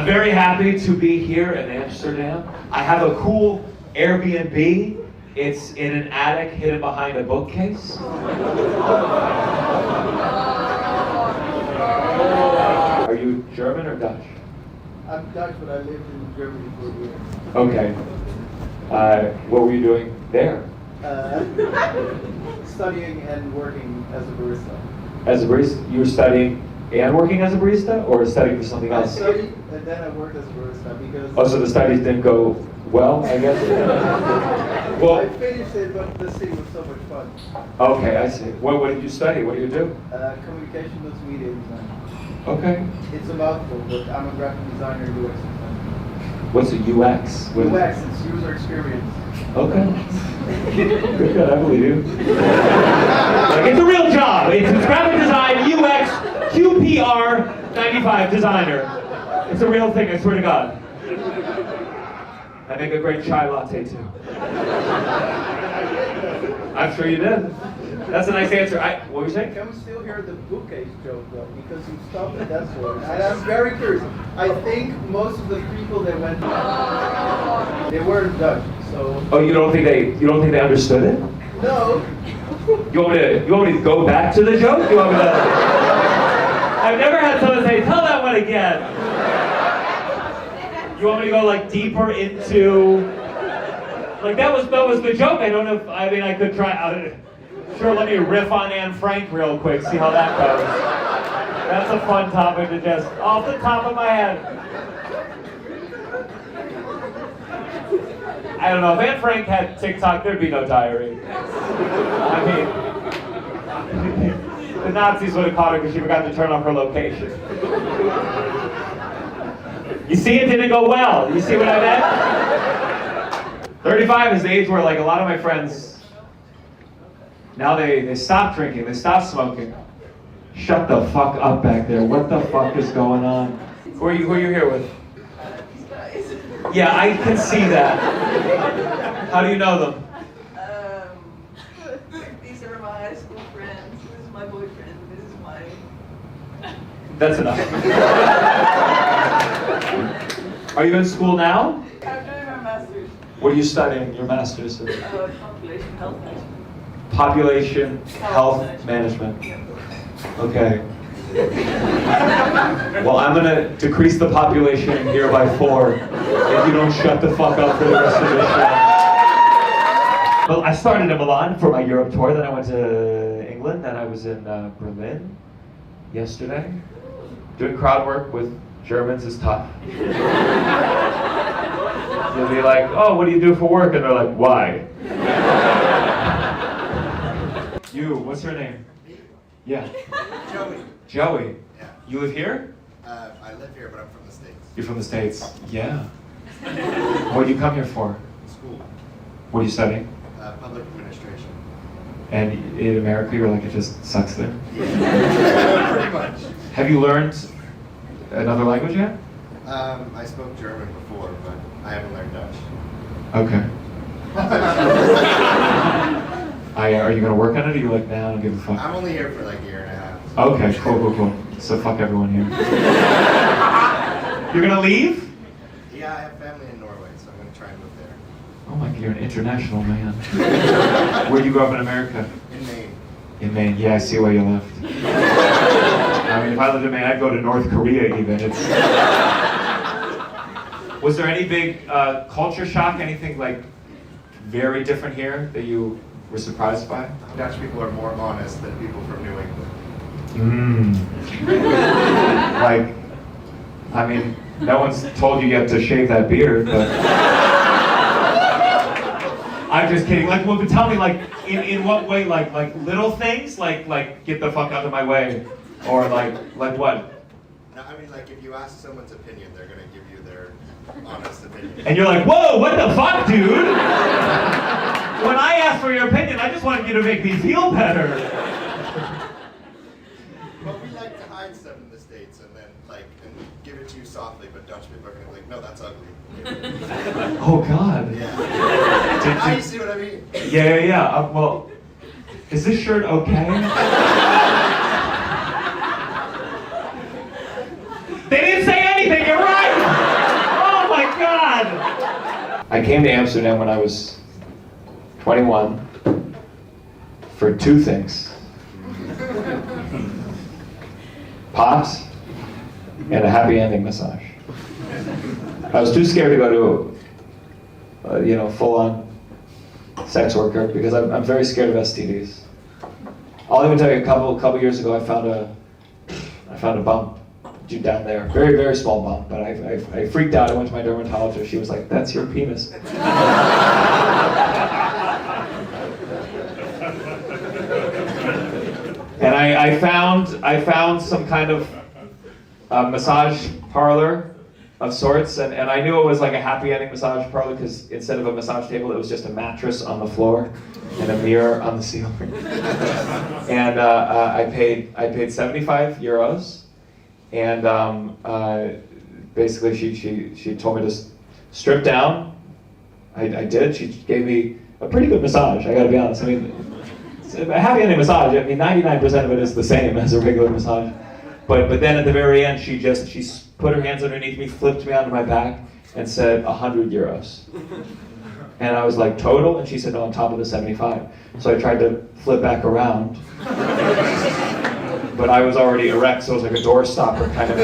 I'm very happy to be here in Amsterdam. I have a cool Airbnb. It's in an attic hidden behind a bookcase. Are you German or Dutch? I'm Dutch, but I lived in Germany for a year. Okay. What were you doing there? Studying and working as a barista. As a barista? You were studying and working as a barista, or studying for something I else? studied and then I worked as a barista because... Oh, so the studies didn't go well, I guess? Well, I finished it, but the city was so much fun. okay, I see. What did you study? What do you do? Communication multimedia design. Okay. It's a mouthful, but I'm a graphic designer and UX designer. What's a UX? UX, it's user experience. Okay. Good, I believe you. Like, it's a real job. It's graphic design, UX, QPR, 95 designer. It's a real thing, I swear to God. I make a great chai latte too. I'm sure you did. That's a nice answer. What were you saying? I'm still here at the bookcase joke though, because you stopped at that one. And I'm very curious. I think most of the people that went, they weren't Dutch, so. Oh, you don't think they understood it? No. You want me to go back to the joke? You want me to? I've never had someone say, "Tell that one again." You want me to go like deeper into? Like that was the joke. I don't know if I could try. Sure, let me riff on Anne Frank real quick. See how that goes. That's a fun topic to just off the top of my head. I don't know, if Anne Frank had TikTok, there'd be no diary. I mean, the Nazis would have caught her because she forgot to turn off her location. You see, it didn't go well. You see what I meant? 35 is the age where, like, a lot of my friends, now they stop drinking, they stop smoking. Shut the fuck up back there. What the fuck is going on? Who are you here with? These guys. Yeah, I can see that. How do you know them? These are my high school friends. This is my boyfriend. This is my... That's enough. Are you in school now? I'm doing my master's. What are you studying? Your master's? Population health management. Population health management. Okay. Well, I'm gonna decrease the population here by 4 if you don't shut the fuck up for the rest of this show. Well, I started in Milan for my Europe tour, then I went to England, then I was in Berlin yesterday. Doing crowd work with Germans is tough. You'll be like, oh, what do you do for work? And they're like, why? You, what's your name? Me? Yeah. Joey. Joey. Yeah. You live here? I live here, but I'm from the States. You're from the States? Yeah. What do you come here for? School. What are you studying? Public administration. And in America, you're like, it just sucks there? Yeah. Pretty much. Have you learned another language yet? I spoke German before, but I haven't learned Dutch. Okay. Are you gonna work on it, or are you like, nah, I don't give a fuck? I'm only here for like a year and a half. Okay, cool. So fuck everyone here. You're gonna leave? Yeah, I have family in Norway, so I'm gonna try and move there. Oh my God, you're an international man. Where do you grow up in America? In Maine. In Maine, yeah, I see why you left. I mean, if I lived in Maine, I'd go to North Korea even. Was there any big culture shock, anything like very different here that you were surprised by? Dutch people are more honest than people from New England. Like, I mean, no one's told you yet to shave that beard, but... I'm just kidding. Like, well, but tell me, like, in what way? Like little things? Like get the fuck out of my way? Or like what? No, I mean, like, if you ask someone's opinion, they're gonna give you their honest opinion. And you're like, whoa, what the fuck, dude? When I ask for your opinion, I just wanted you to make me feel better. Well, we like to hide stuff in the States and then, like, and give it to you softly, but Dutch people are gonna be like, no, that's ugly. Oh, God. Yeah. Now you see what I mean? Yeah. Well, is this shirt okay? They didn't say anything, you're right! I came to Amsterdam when I was 21 for two things. Pot and a happy ending massage. I was too scared to go to full-on sex worker because I'm very scared of STDs. I'll even tell you, a couple years ago, I found a bump down there, very, very small bump, but I freaked out. I went to my dermatologist. She was like, "That's your penis." And I found some kind of massage parlor of sorts, and I knew it was like a happy ending massage parlor because instead of a massage table, it was just a mattress on the floor and a mirror on the ceiling. And I paid 75 euros, and basically she told me to strip down. I did. She gave me a pretty good massage. I got to be honest. I mean, a happy ending massage, 99% of it is the same as a regular massage. But then at the very end, she put her hands underneath me, flipped me onto my back, and said 100 euros. And I was like, total? And she said, no, on top of the 75. So I tried to flip back around. But I was already erect, so it was like a door stopper kind of.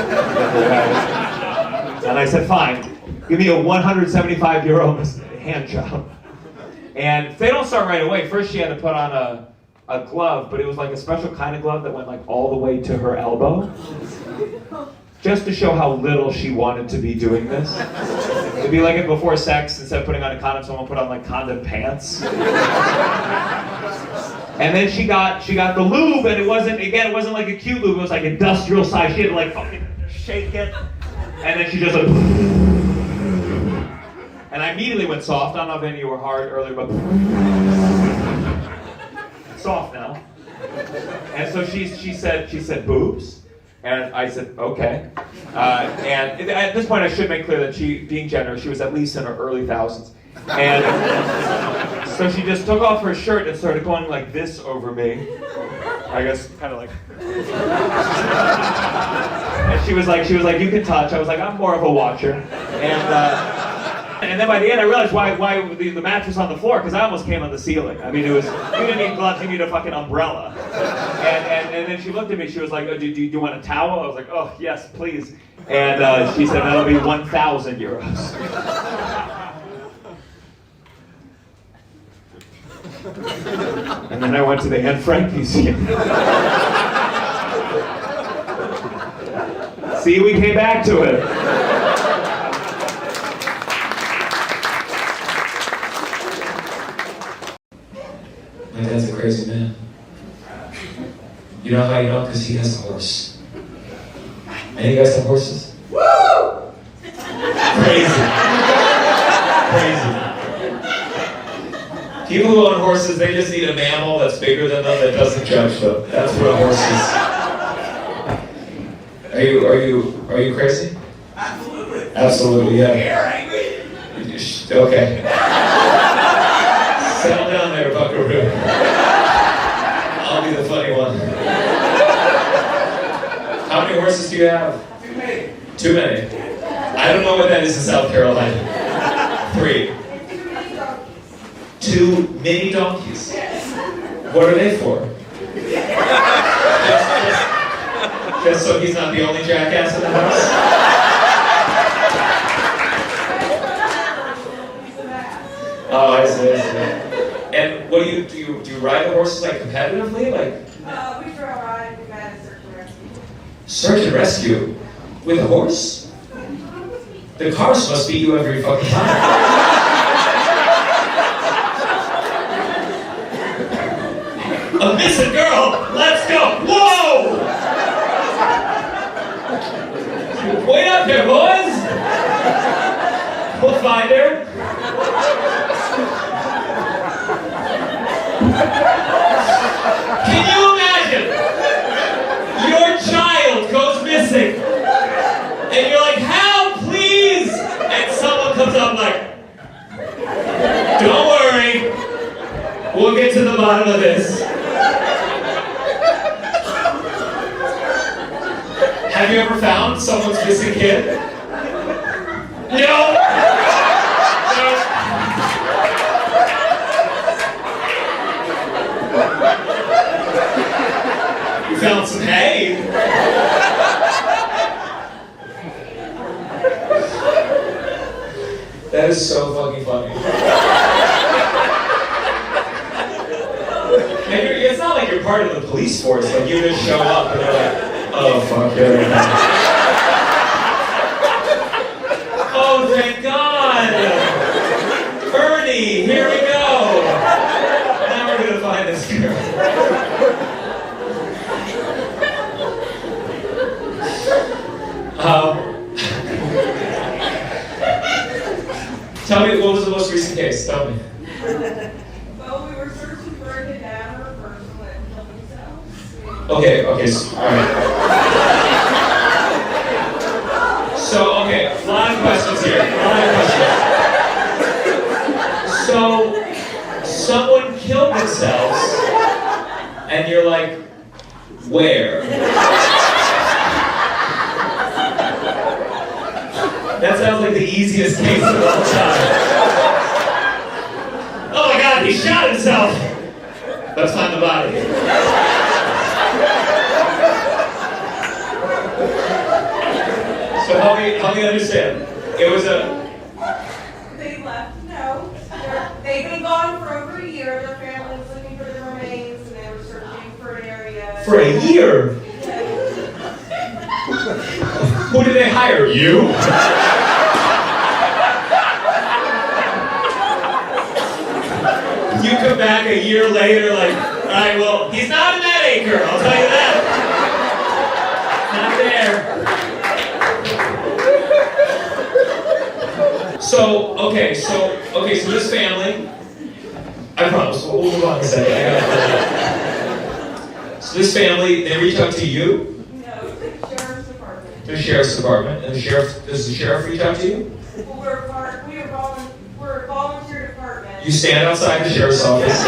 And I said, fine, give me a 175 euro hand job. And they don't start right away. First she had to put on a glove, but it was like a special kind of glove that went like all the way to her elbow. Just to show how little she wanted to be doing this. It'd be like if before sex, instead of putting on a condom, someone put on like condom pants. And then she got the lube, and it wasn't like a cute lube, it was like industrial size. She had to like fucking shake it. And then she just like, and I immediately went soft. I don't know if any of you were hard earlier, but soft now. And so she said boobs. And I said, okay. And at this point, I should make clear that she, being generous, she was at least in her early thousands. And so she just took off her shirt and started going like this over me. I guess, kind of like. And she was like, you can touch. I was like, I'm more of a watcher. And then by the end, I realized why the mattress on the floor, because I almost came on the ceiling. I mean, you didn't need gloves, you need a fucking umbrella. And then she looked at me, she was like, oh, do you want a towel? I was like, oh, yes, please. And she said, that'll be 1,000 euros. And then I went to the Anne Frank Museum. See, we came back to it. My dad's a crazy man. You know how you know? Because he has a horse. Any of you guys have horses? Woo! Crazy. Crazy. People who own horses, they just need a mammal that's bigger than them that doesn't judge them. That's what a horse is. Are you crazy? Absolutely. Absolutely, yeah. You're angry. Okay. Settle down there, buckaroo. I'll be the funny one. How many horses do you have? Too many. Too many. I don't know what that is in South Carolina. 3. 2 mini donkeys. What are they for? Just so he's not the only jackass in the house? Oh, I see. And what do you ride the horses like competitively? Like? We trail ride, we got a search and rescue. Search and rescue? With a horse? The cars must beat you every fucking time. A missing girl! Let's go! Whoa! Wait up there, boys! We'll find her. Can you imagine? Your child goes missing. And you're like, help, please! And someone comes up like, don't worry. We'll get to the bottom of this. Have you ever found someone's missing kid? No! No. That is so fucking funny. And it's not like you're part of the police force. Like you just show up and they're like, oh fuck, here we go. Oh, thank God! Ernie, here we go! Now we're gonna find this girl. Tell me, what was the most recent case? Tell me. Well, we were searching for a cadaver for someone that killed themselves. Okay, so, alright. So, okay, a lot of questions here. So, someone killed themselves, and you're like, where? That sounds like the easiest case of all time. Oh my God, he shot himself! Let's find the body. So help me understand. It was a... They left, no. They've been gone for over a year. Their family was looking for the remains and they were searching for an area. For a year? Who did they hire? You? You come back a year later like, alright, well, he's not in that acre, I'll tell you that. Not there. So this family, I promise, we'll move on a second. So this family, they reach out to you? No, the sheriff's department. The sheriff's department, and does the sheriff reach out to you? Well, we're a volunteer department. You stand outside the sheriff's office.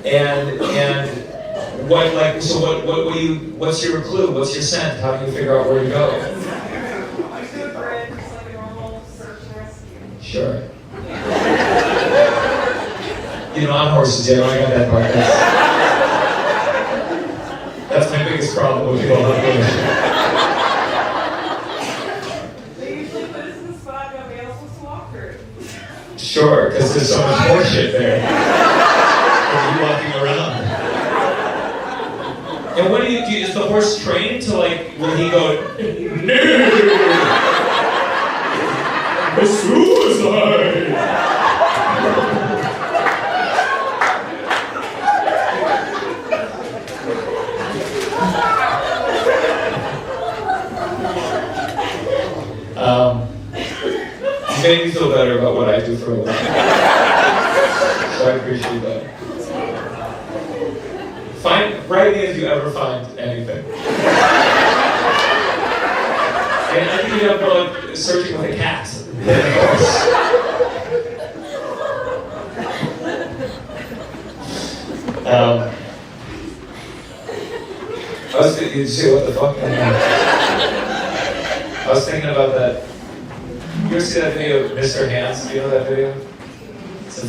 And what's your clue? What's your scent? How do you figure out where to go? We do a grid, just like a normal search and rescue. Sure. You know, on horses, yeah, I got that part. That's my biggest problem with people on horses. They usually put us in the spot nobody else wants to walk through. Sure, because there's so much horseshit there. Of you walking around. And what do? Is the horse trained to like, will he go, no! A suicide! You made me feel better about what I do for a living. So I appreciate that. Write me if you ever find anything. And I think you have more like searching with a cat than a horse. I was thinking, say what the fuck? I was thinking about that. You ever see that video of Mr. Hands? Do you know that video? It's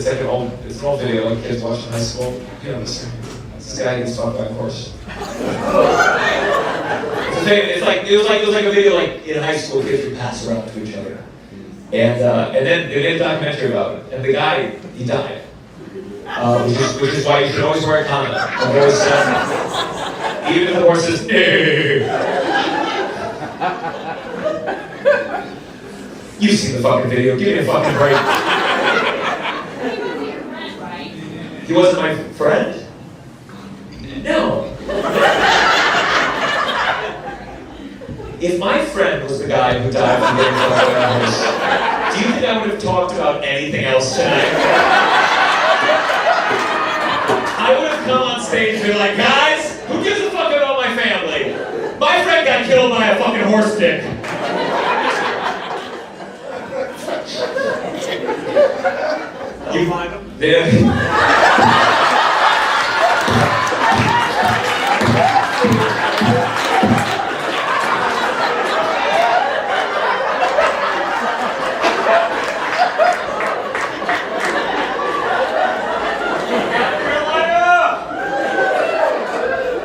like an old video like kids watching high school. You know Mr. Hands. This guy gets fucked by a horse. It was like a video like in high school kids would pass around to each other. And then they did a documentary about it. And the guy, he died. Which is why you should always wear a condom. Even if the horse is You've seen the fucking video. Give me a fucking break. He wasn't my friend? No. If my friend was the guy who died from getting fucked by a horse, do you think I would have talked about anything else tonight? I would have come on stage and been like, guys, who gives a fuck about my family? My friend got killed by a fucking horse dick. You find him? Yeah.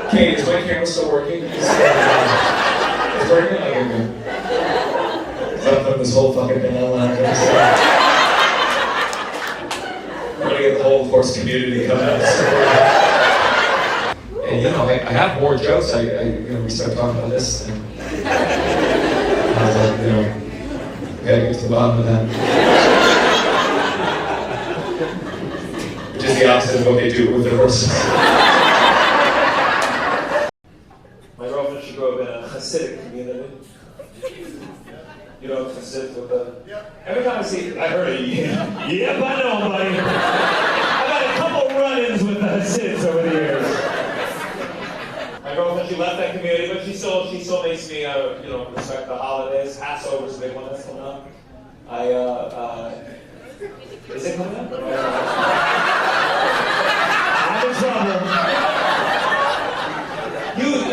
Okay, is my camera still working? It's working? Okay, good. this whole fucking band line. We're gonna get the whole horse community coming out. And you know, I have more jokes. You know, we started talking about this, and I was like, you know, we gotta get to the bottom of that. Which is the opposite of what they do with their horses. My girlfriend, she grew up in a Hasidic community. You know, Hasid with the... Every time I see... I heard it. Yep, I know, buddy. I've had a couple run-ins with the Hasids over the years. My girlfriend, she left that community, but she still makes me, you know, respect the holidays. Passover's a big one that's coming up. Is it coming up? I'm in trouble.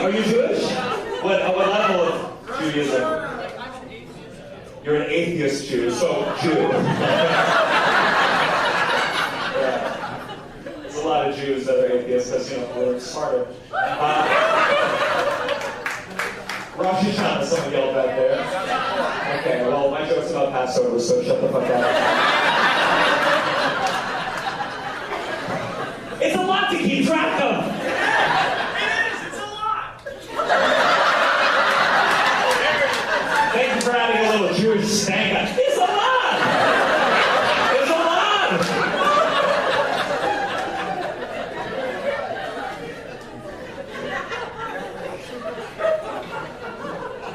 Are you Jewish? What level of Judaism? You're an atheist Jew, so Jew. Yeah. There's a lot of Jews that are atheists because, you know, we're smarter. Rosh Hashanah, someone yelled back there. Okay, well, my joke's about Passover, so shut the fuck up. It's a lot to keep track of. It is, it's a lot. Thank you for adding a little Jewish stank on. It's a lot! It's a lot!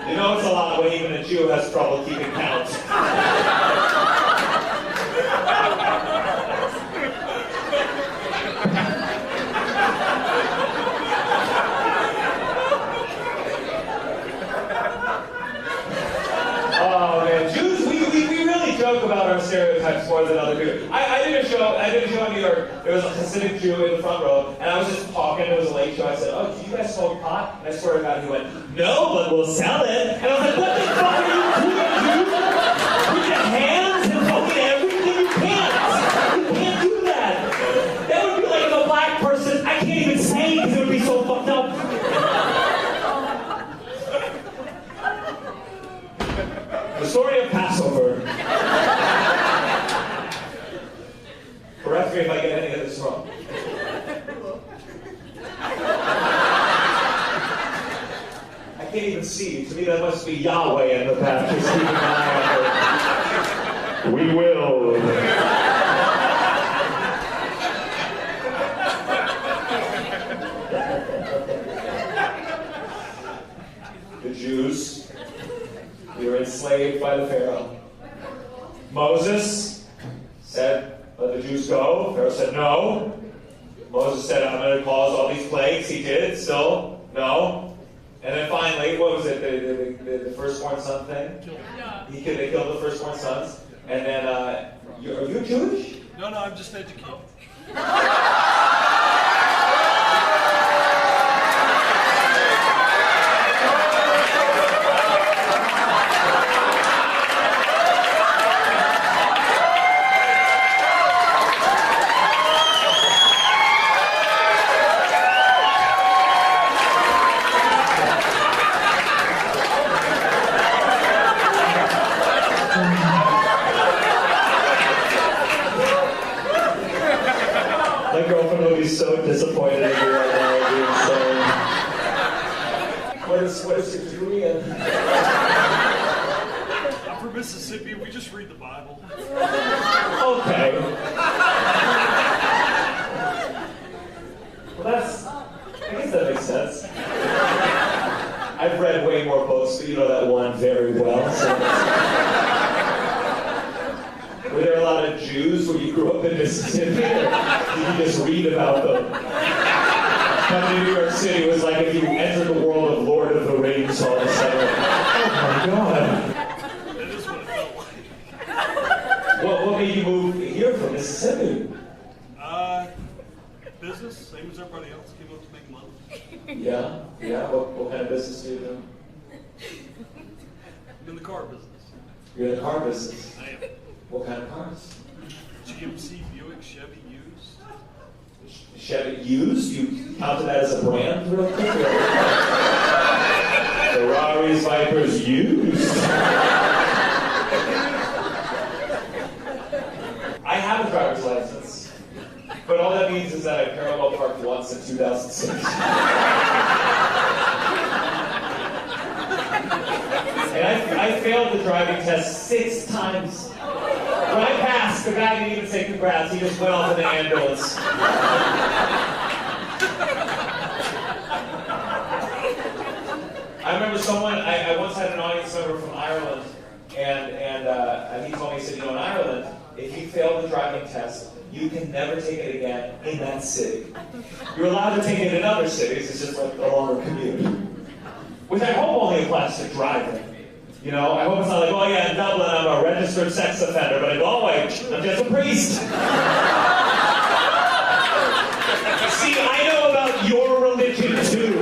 You know it's a lot when even a Jew has trouble keeping count. Joke about our stereotypes more than other people. I did a show in New York. There was a Hasidic Jew in the front row, and I was just talking. It was a late show. I said, "Oh, do you guys smoke pot?" And I swear to God, he went, "No, but we'll sell it." And I was like, "What the fuck are you doing, dude? With your hands and fucking everything? You can't. You can't do that. That would be like if a black person. I can't even say it because it would be so fucked up." The story of Passover. Correct me if I get any of this wrong. I can't even see. To me, that must be Yahweh in the back. Just keeping an eye on her. We will. The Jews, we were enslaved by the Pharaoh. Moses said, "Let the Jews go." Pharaoh said, "No." Moses said, "I'm going to cause all these plagues." He did. Still, no. And then finally, what was it? The firstborn son thing? They killed the firstborn sons. And then, are you Jewish? No, I'm just educated. My girlfriend will be so disappointed in me right now. What is your degree in? I'm from Mississippi. We just read the Bible. Okay. Well, I guess that makes sense. I've read way more books, but you know that one very well. So were there a lot of Jews when you grew up in Mississippi, or did you just read about them? Coming to New York City was like if you entered the world of Lord of the Rings all of a sudden. Oh my God. That is what it felt like. What made you move here from Mississippi? Business, same as everybody else. Came up to make money. Yeah. What kind of business do you do? I'm in the car business. You're in the car business. I am. What kind of cars? GMC, Buick, Chevy, used. Chevy used? You counted that as a brand real quick? Ferraris, Vipers used. left once in 2006. And I failed the driving test 6 times. When I passed, the guy didn't even say congrats, he just went off in the ambulance. I remember someone, I once had an audience member from Ireland, and he told me, he said, you know, in Ireland, if you fail the driving test, you can never take it again in that city. You're allowed to take it in other cities, it's just like a longer commute. Which I hope only applies to driving. You know, I hope it's not like, oh yeah, in Dublin I'm a registered sex offender, but in Galway, I'm just a priest. See, I know about your religion too.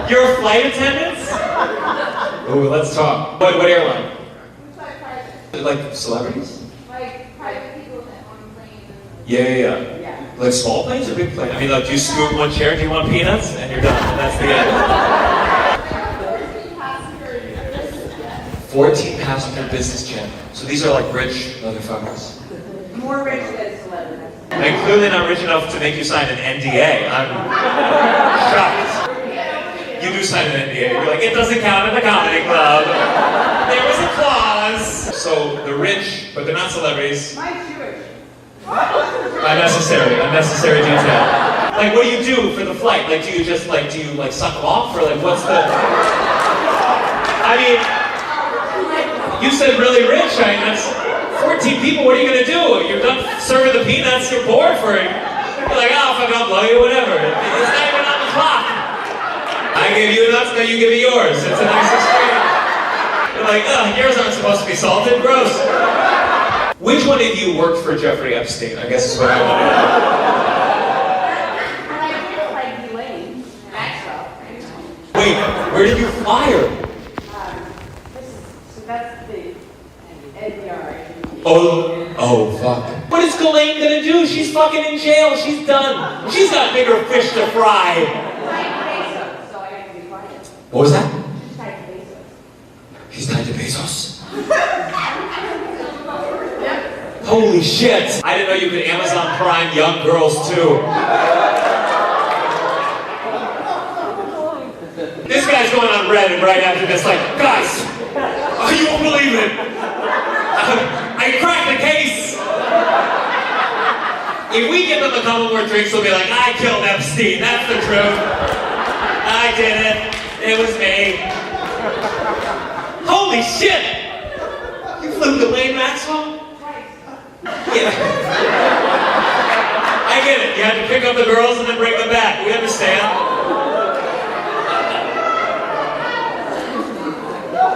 You're a flight attendant? Ooh, let's talk. What airline? Like celebrities? Like private people that own planes. Yeah. Like small planes or big planes? I mean, like, do you scoop one chair, do you want peanuts? And you're done, and that's the end. 14 passenger business jet. So these are like rich motherfuckers. More rich than celebrities. And clearly not rich enough to make you sign an NDA. I'm shocked. You do sign an NDA. You're like, it doesn't count at the comedy club. There was a clause. So they're rich, but they're not celebrities. Mine's Jewish. Unnecessary detail. Like, what do you do for the flight? Like, do you suck them off? Or like, what's the... I mean, you said really rich. I mean, that's 14 people. What are you going to do? You're done serving the peanuts. You're bored for it. You're like, oh, fuck, I'll blow you, whatever. It's not even on the clock. I give you nuts, now you give me yours. It's a nice exchange. You're like, oh, yours aren't supposed to be salted. Gross. Which one of you worked for Jeffrey Epstein? I guess is what I want to know. And I did like Ghislaine, Maxwell. Wait, where did you fire? So that's the NPR. Oh, fuck. What is Ghislaine gonna do? She's fucking in jail. She's done. She's got bigger fish to fry. So I got to be quiet. What was that? She's tied to Bezos. He's tied to Bezos. Holy shit! I didn't know you could Amazon Prime young girls too. This guy's going on Reddit right after this, like, guys, oh, you won't believe it. I cracked the case. If we give them a couple more drinks, they'll be like, I killed Epstein. That's the truth. I did it. It was me. Holy shit! You flew Ghislaine Maxwell? Yeah. I get it. You had to pick up the girls and then bring them back. We understand.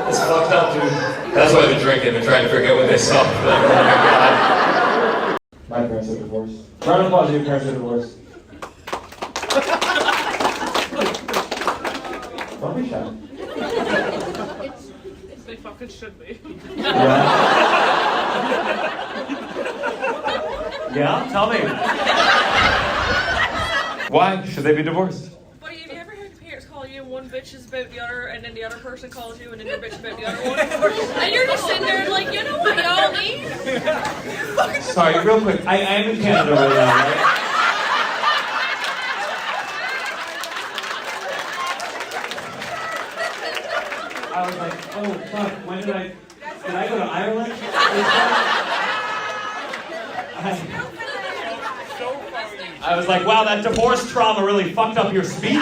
It's fucked up, dude. That's why they're drinking. They're trying to forget what they saw. Like, oh my god. My parents are divorced. Round of applause if your parents are divorced. Don't be shy. They fucking should be. Yeah? Yeah? Tell me. Why should they be divorced? But have you ever heard your parents call you and one bitch is about the other, and then the other person calls you and then your bitch about the other one? And you're just sitting there like, you know what y'all need? Sorry, real quick. I am in Canada right now, right? I was like, oh fuck, when did I go to Ireland? I was like, wow, that divorce trauma really fucked up your speech.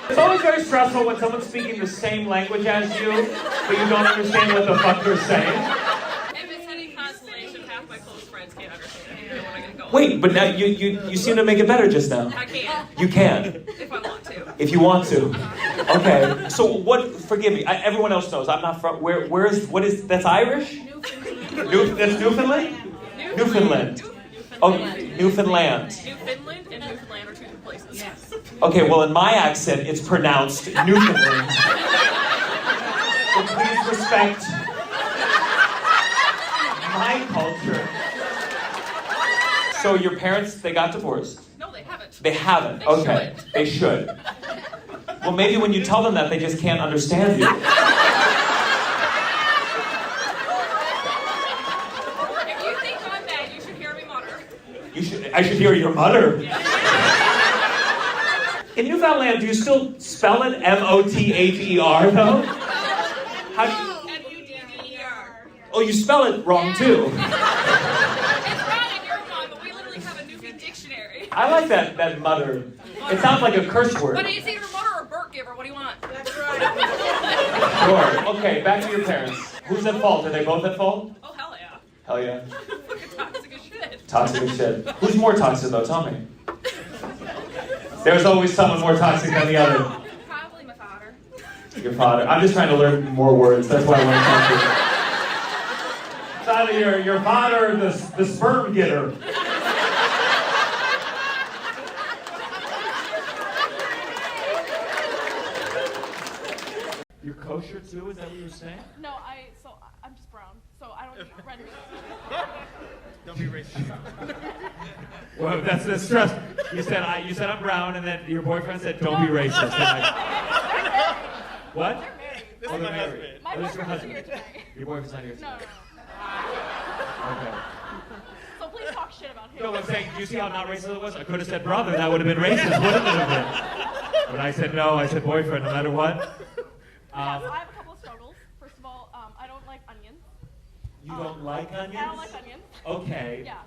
It's always very stressful when someone's speaking the same language as you, but you don't understand what the fuck they're saying. If it's any consolation, half my close friends can't understand it. When I get going. Wait, but now you seem to make it better just now. I can, You can. if I want to. If you want to. Okay. So what, forgive me, everyone else knows, I'm not from, what is, that's Irish? That's Newfoundland? Newfoundland. Oh, Newfoundland. Newfoundland and Newfoundland are two different places. Yes. Okay, well in my accent, it's pronounced Newfoundland. So please respect my culture. So your parents, they got divorced? No, they haven't. They haven't, They okay. should. They should. Well, maybe when you tell them that, they just can't understand you. If you think I'm bad, you should hear me mutter. I should hear your mutter. In Newfoundland, do you still spell it M-O-T-H-E-R, though? How do you... M-U-D-D-E-R. Oh, you spell it wrong, too. It's wrong in your mind, but we literally have a Newfie dictionary. I like that mutter. It sounds like a curse word. But it's either mutter or Burt giver. What do you want? That's right. Sure. Okay, back to your parents. Who's at fault? Are they both at fault? Oh, hell yeah. Hell yeah. Fucking toxic as shit. Toxic as shit. Who's more toxic, though? Tell me. There's always someone more toxic than the other. Probably my father. Your father. I'm just trying to learn more words. That's why I want to talk to you. It's either your father or the sperm getter. You're kosher too? Is that what you were saying? No, I'm just brown, so I don't eat red meat. Don't be racist. Well, that's the stress. You said I'm brown, and then your boyfriend said, "Don't be racist." What? They're married. Oh, they're married. My Oh, this is your boyfriend's husband. here today. Your boyfriend's not here today. No. Okay. So please talk shit about him. No, I'm saying, do you see how not racist it was? I could have said brother. That would have been racist, wouldn't it have been? But I said no. I said boyfriend, no matter what. Yeah, so I have a couple of struggles. First of all, I don't like onions. You don't like onions? I don't like onions. Okay. Yeah.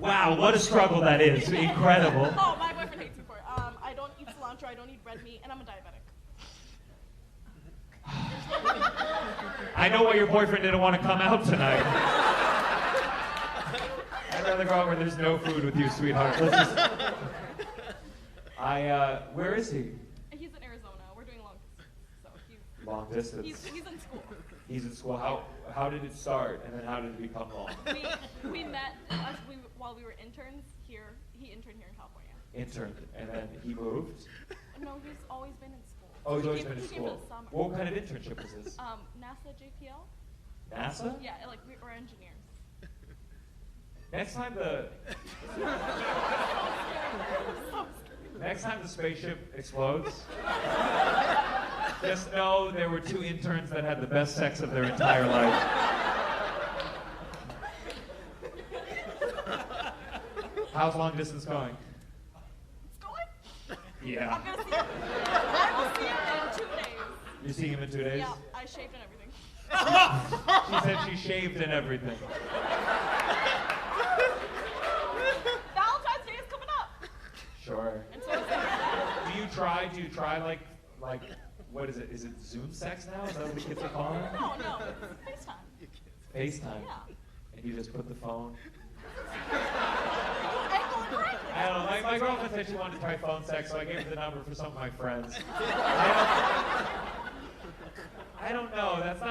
Wow, what a struggle that is. Incredible. Oh, my boyfriend hates me for it. I don't eat cilantro, I don't eat red meat, and I'm a diabetic. I know why your boyfriend didn't want to come out tonight. I'd rather go out where there's no food with you, sweetheart. Let's just... where is he? He's in Arizona. We're doing long distance. So Long distance. he's in school. He's in school. How did it start, and then how did it become long? We met while we were interns here. He interned here in California. Interned, and then he moved. No, he's always been in school. Oh, he's always He been in came for school. the summer. What kind of internship was this? NASA JPL. NASA? Yeah, like we're engineers. Next time the spaceship explodes, just know there were two interns that had the best sex of their entire life. How's long distance going? It's going. Yeah. I'm gonna see him. I will see him in 2 days. You're seeing him in 2 days? Yeah, I shaved and everything. She said she shaved and everything. Valentine's Day is coming up. Sure. And so it's Do you try like what is it? Is it Zoom sex now? Is that what the kids are calling it? no, it's FaceTime. FaceTime. Yeah. And you just put the phone. Angle and crank. I don't know. My girlfriend said she wanted to try phone sex, so I gave her the number for some of my friends. I don't know. That's.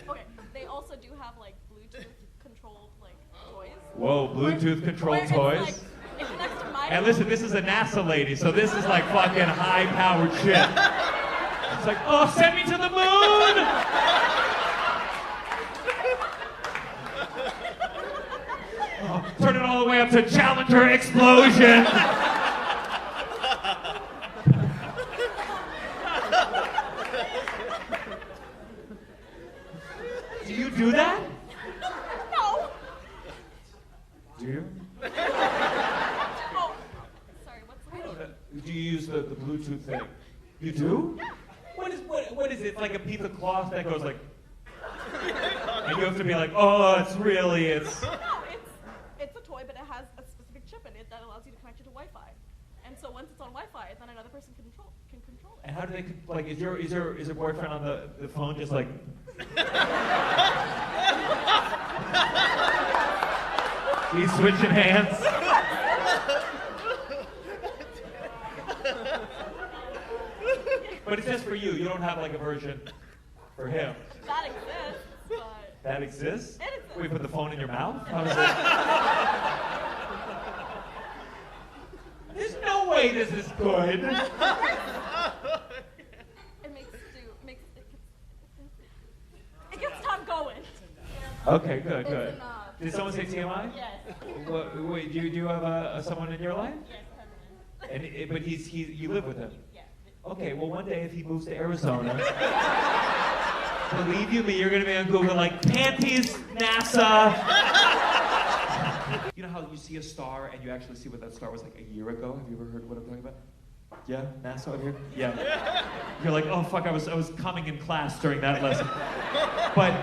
Okay, they also do have like Bluetooth controlled like toys. Whoa, Bluetooth controlled Where toys. it's next to my And listen, this is a NASA lady, so this is like fucking high-powered shit. It's like, oh, send me to the moon! Oh, turn it all the way up to Challenger explosion! Do you do that? No. Do you? Oh, sorry. What's the Do you use the Bluetooth thing? You do? What is it? Like a piece of cloth that goes like, and you have to be like, oh, it's. No, it's a toy, but it has a specific chip in it that allows you to connect it to Wi-Fi. And so once it's on Wi-Fi, then another person can control it. And how do they like? Is your boyfriend on the phone just like? He's switching hands. But it's just for you. You don't have like a version for him. That exists, but That exists? It exists. We put the phone in your mouth? How does it? There's no way this is good. it makes it gets Tom going. Okay, good, good. It's enough. Did someone say TMI? Yes. Wait, do you have someone in your life? Yes, permanent. But you live with him. Yes. okay, well, one day if he moves to Arizona, believe you me, you're going to be on Google like, Panties, NASA. You know how you see a star and you actually see what that star was like a year ago? Have you ever heard what I'm talking about? Yeah, NASA over here? Yeah. You're like, oh fuck, I was coming in class during that lesson. But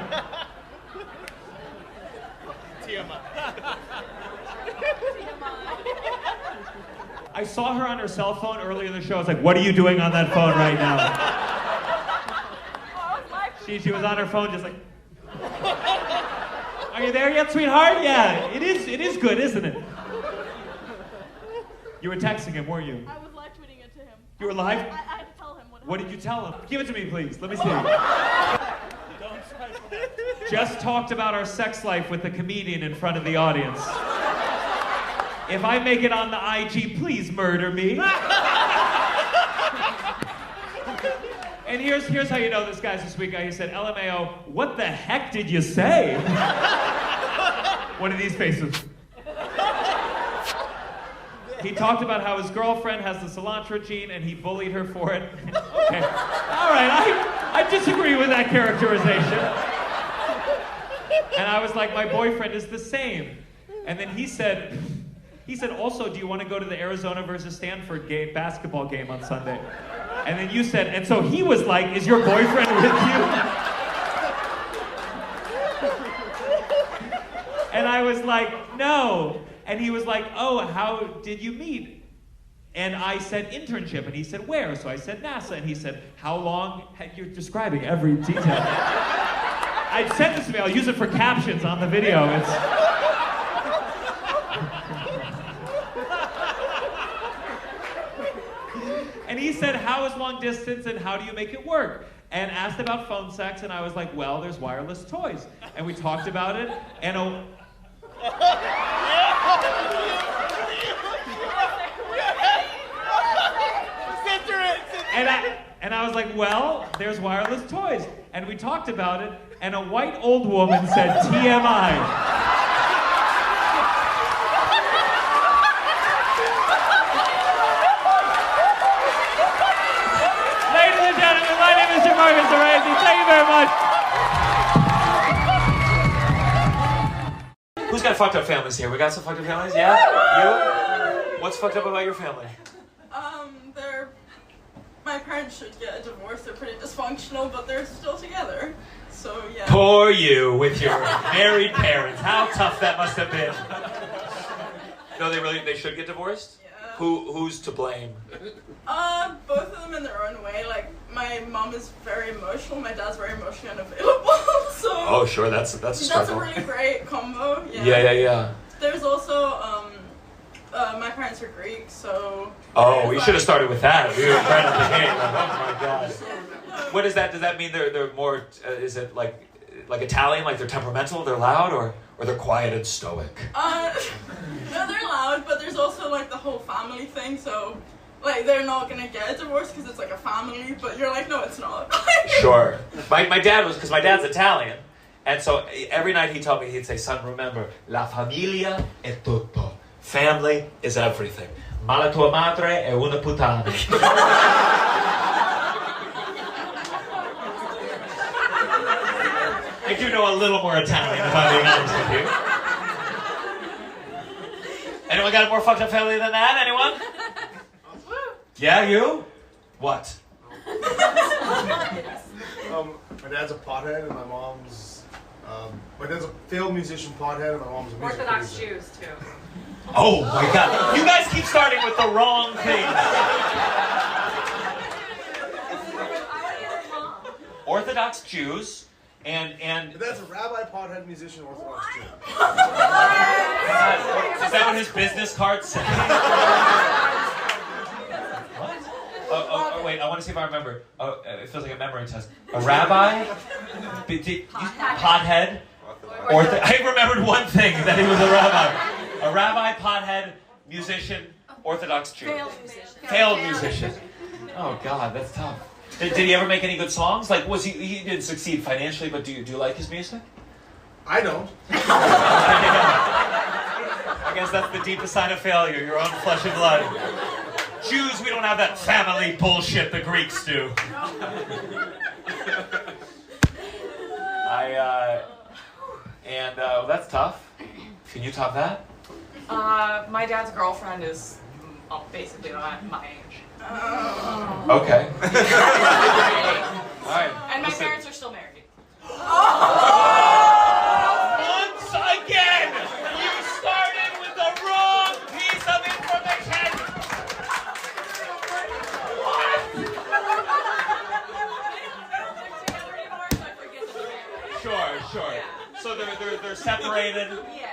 I saw her on her cell phone earlier in the show. I was like, what are you doing on that phone right now? She was on her phone just like, are you there yet, sweetheart? Yeah, it is good, isn't it? You were texting him, weren't you? I was live tweeting it to him. You were live? I had to tell him What did you tell him? Give it to me, please. Let me see. Just talked about our sex life with a comedian in front of the audience. If I make it on the IG, please murder me. And here's how you know this guy's a sweet guy. He said, LMAO, what the heck did you say? One of these faces. He talked about how his girlfriend has the cilantro gene and he bullied her for it. Okay. All right, I disagree with that characterization. And I was like, my boyfriend is the same. And then he said, also, do you want to go to the Arizona versus Stanford basketball game on Sunday? And then you said, and so he was like, is your boyfriend with you? And I was like, no. And he was like, oh, how did you meet? And I said, internship. And he said, where? So I said, NASA. And he said, how long? You're describing every detail. I sent this to me. I'll use it for captions on the video. And he said, how is long distance and how do you make it work? And asked about phone sex. And I was like, well, there's wireless toys. And we talked about it. And And I was like, well, there's wireless toys. And we talked about it, and a white old woman said, TMI. Ladies and gentlemen, my name is Gianmarco Soresi. Thank you very much. Who's got fucked up families here? We got some fucked up families? Yeah? You? What's fucked up about your family? My parents should get a divorce. They're pretty dysfunctional, but they're still together. So, yeah. Poor you with your married parents. How tough that must have been. No, they should get divorced? Yeah. Who's to blame? Both of them in their own way. Like, my mom is very emotional. My dad's very emotionally unavailable. So. Oh, sure. That's a struggle. That's a really great combo. Yeah. There's also, my parents are Greek, so... Oh, we should have started with that. We were right at the game. Oh my God. What is that? Does that mean they're more, is it like Italian, like they're temperamental, they're loud, or they're quiet and stoic? No, they're loud, but there's also like the whole family thing, so... Like, they're not gonna get a divorce because it's like a family, but you're like, no, it's not. Sure. My dad was, because my dad's Italian, and so every night he told me, he'd say, son, remember, la familia è tutto. Family is everything. Ma la tua madre è una puttana. I do know a little more Italian, if I'm being honest with you. Anyone got a more fucked up family than that? Anyone? Yeah, you? What? My dad's a pothead and my mom's... my dad's a failed musician pothead and my mom's a music Orthodox producer. Jews, too. Oh my God. You guys keep starting with the wrong things. Orthodox Jews and My dad's a rabbi, pothead, musician, Orthodox Jew. Is that what his business card said? What? Oh, wait, I want to see if I remember. Oh, it feels like a memory test. A rabbi? Pothead? I remembered one thing, that he was a rabbi. A rabbi, pothead, musician, Orthodox Jew. Failed musician. Oh God, that's tough. Did he ever make any good songs? Like, he didn't succeed financially, but do you like his music? I don't. I guess that's the deepest sign of failure, your own flesh and blood. Jews, we don't have that family bullshit the Greeks do. That's tough. Can you top that? My dad's girlfriend is basically my age. Okay. All right. And my parents are still married. Once again, you started with the wrong piece of information. Sure. Yeah. So they're separated. Yeah.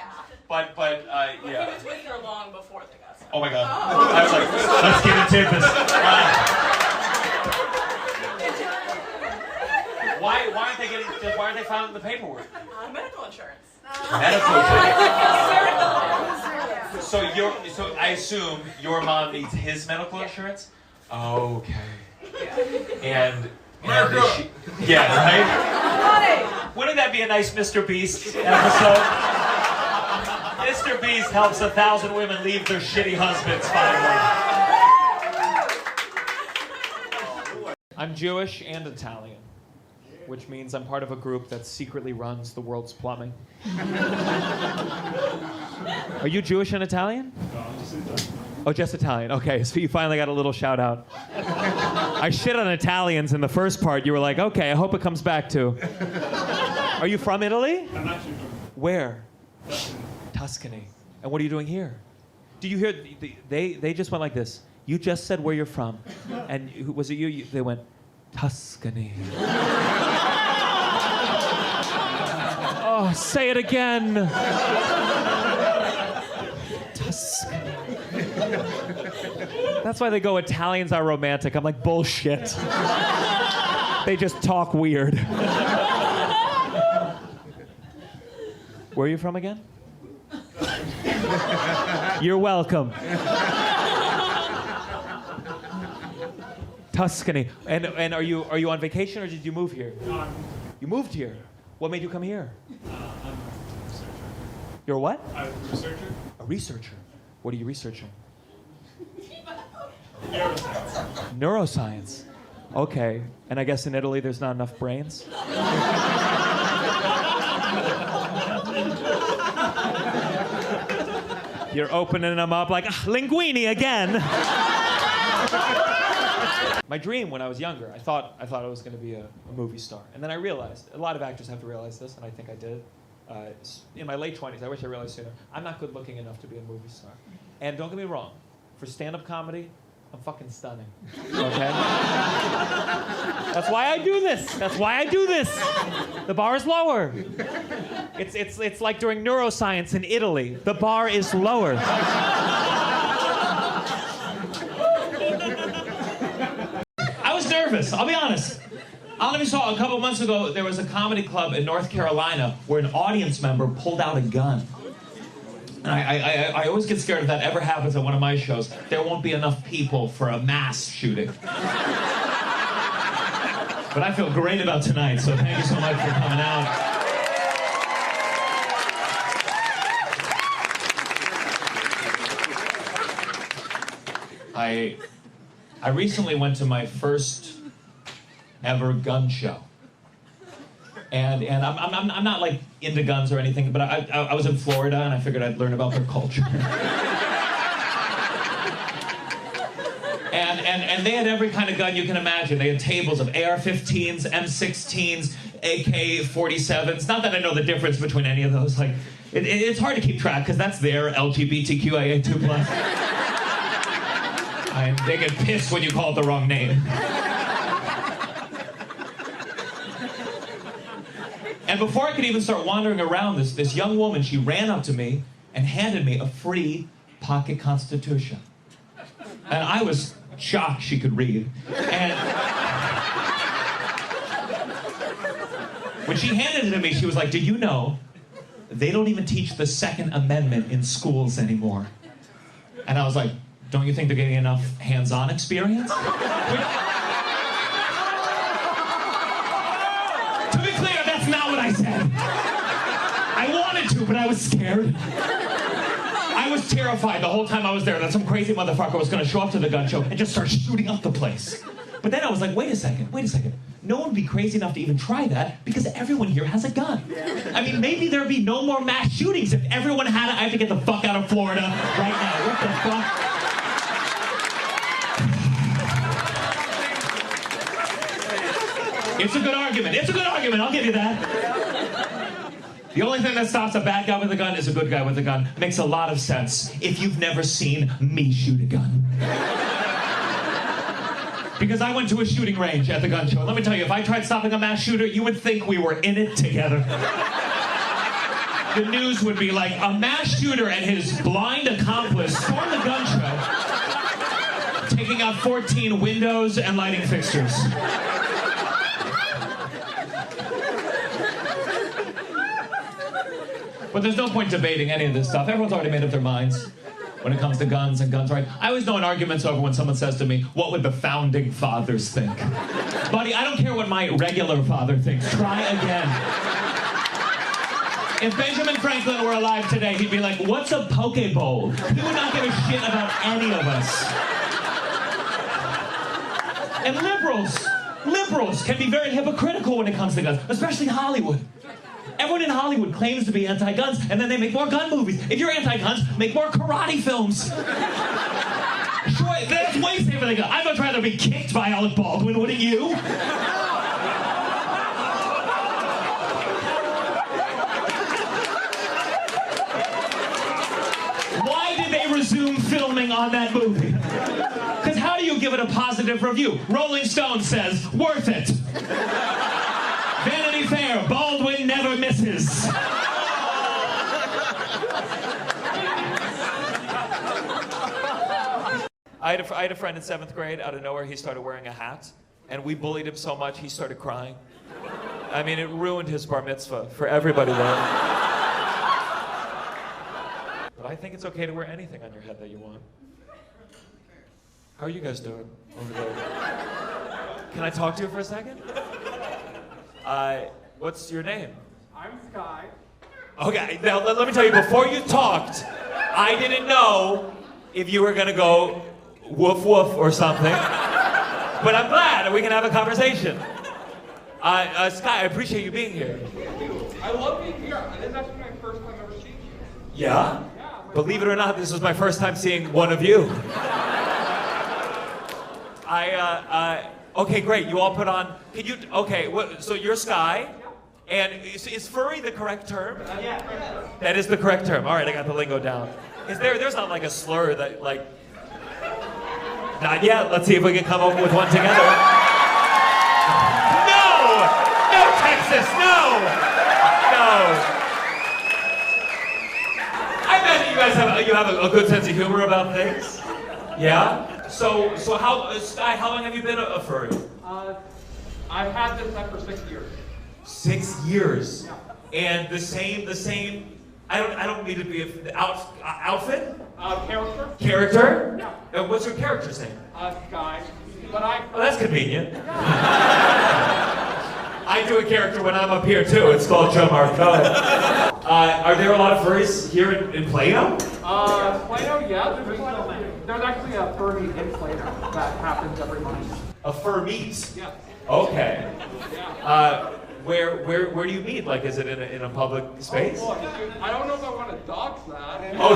But yeah. He was with her long before they got separated. Oh my God. I was like, let's get into this. Why aren't they filing the paperwork? Medical insurance. Medical insurance. So I assume your mom needs his medical insurance? Okay. And yeah, right? Wouldn't that be a nice Mr. Beast episode? Mr. Beast helps 1,000 women leave their shitty husbands finally. I'm Jewish and Italian, which means I'm part of a group that secretly runs the world's plumbing. Are you Jewish and Italian? No, I'm just Italian. Oh, just Italian. Okay, so you finally got a little shout out. I shit on Italians in the first part. You were like, okay, I hope it comes back to. Are you from Italy? I'm actually from Where? Tuscany. Tuscany. And what are you doing here? Do you hear, they just went like this. You just said where you're from. And was it you? They went, Tuscany. Oh, say it again. Tuscany. That's why they go, Italians are romantic. I'm like, bullshit. They just talk weird. Where are you from again? You're welcome. Tuscany. And are you on vacation or did you move here? No, You moved here. What made you come here? I'm a researcher. You're what? I'm a researcher. A researcher. What are you researching? Neuroscience. Neuroscience. Okay. And I guess in Italy there's not enough brains? You're opening them up like, linguini again. My dream when I was younger, I thought I was going to be a movie star. And then I realized, a lot of actors have to realize this, and I think I did. In my late 20s, I wish I realized sooner, I'm not good looking enough to be a movie star. And don't get me wrong, for stand-up comedy, I'm fucking stunning. Okay? That's why I do this. The bar is lower. It's like doing neuroscience in Italy. The bar is lower. I was nervous, I'll be honest. I don't know if you saw, a couple months ago, there was a comedy club in North Carolina where an audience member pulled out a gun. And I always get scared if that ever happens at one of my shows. There won't be enough people for a mass shooting. But I feel great about tonight, so thank you so much for coming out. I recently went to my first ever gun show. And I'm not like into guns or anything, but I was in Florida and I figured I'd learn about their culture. and they had every kind of gun you can imagine. They had tables of AR-15s, M16s, AK-47s. Not that I know the difference between any of those. Like, it's hard to keep track because that's their LGBTQIA2+. They get pissed when you call it the wrong name. And before I could even start wandering around, this young woman, she ran up to me and handed me a free pocket constitution. And I was shocked she could read. And when she handed it to me, she was like, "Did you know they don't even teach the Second Amendment in schools anymore?" And I was like, "Don't you think they're getting enough hands-on experience?" To be clear, that's not what I said. I wanted to, but I was scared. I I was terrified the whole time I was there that some crazy motherfucker was gonna show up to the gun show and just start shooting up the place. But then I was like, wait a second. No one would be crazy enough to even try that because everyone here has a gun. I mean, maybe there'd be no more mass shootings if everyone had it. I have to get the fuck out of Florida right now. What the fuck? It's a good argument. I'll give you that. The only thing that stops a bad guy with a gun is a good guy with a gun. Makes a lot of sense if you've never seen me shoot a gun. Because I went to a shooting range at the gun show. And let me tell you, if I tried stopping a mass shooter, you would think we were in it together. The news would be like, a mass shooter and his blind accomplice stormed the gun show, taking out 14 windows and lighting fixtures. But there's no point debating any of this stuff. Everyone's already made up their minds when it comes to guns and guns rights. I always know an argument's over when someone says to me, what would the founding fathers think? Buddy, I don't care what my regular father thinks. Try again. If Benjamin Franklin were alive today, he'd be like, what's a poke bowl? He would not give a shit about any of us. And liberals can be very hypocritical when it comes to guns, especially Hollywood. Everyone in Hollywood claims to be anti-guns, and then they make more gun movies. If you're anti-guns, make more karate films. Sure, that's way safer than guns. I'd much rather be kicked by Alec Baldwin, wouldn't you? Why did they resume filming on that movie? Because how do you give it a positive review? Rolling Stone says, worth it. Vanity Fair, Baldwin never misses. I had a friend in 7th grade, out of nowhere, he started wearing a hat, and we bullied him so much, he started crying. I mean, it ruined his bar mitzvah for everybody there. But I think it's okay to wear anything on your head that you want. How are you guys doing over there? Can I talk to you for a second? What's your name? I'm Sky. Okay, now let me tell you, before you talked, I didn't know if you were gonna go woof woof or something. But I'm glad that we can have a conversation. Sky, I appreciate you being here. I love being here. This is actually my first time ever seeing you. Yeah? Believe it or not, this was my first time seeing one of you. Okay, great. You all put on. Can you? Okay. So you're Sky, and is furry the correct term? Yeah. That is the correct term. All right, I got the lingo down. There's not like a slur that like. Not yet. Let's see if we can come up with one together. No, Texas, no. I imagine you guys have a good sense of humor about things. Yeah. So how, Sky, how long have you been a furry? I've had this pet for 6 years. 6 years? Yeah. And the same, I don't need to be outfit? Character? Yeah. And what's your character's name? Sky. Oh, that's convenient. I do a character when I'm up here too. It's called Gianmarco. Are there a lot of furries here in Plano? Plano, yeah. There's actually a fur meet in Plano that happens every month. A fur meet? Yeah. Okay. Yeah. Where do you meet? Like, is it in a public space? Oh, I don't know if I want to dox that. Oh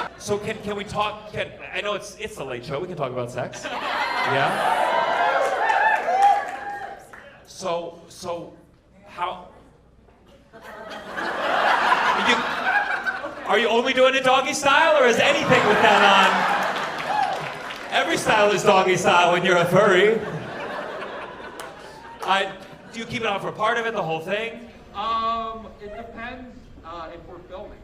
shit. So can we talk? I know it's the late show. We can talk about sex. Yeah. So how? Are you only doing it doggy style, or is anything with that on? Every style is doggy style when you're a furry. Do you keep it on for part of it, the whole thing? It depends if we're filming.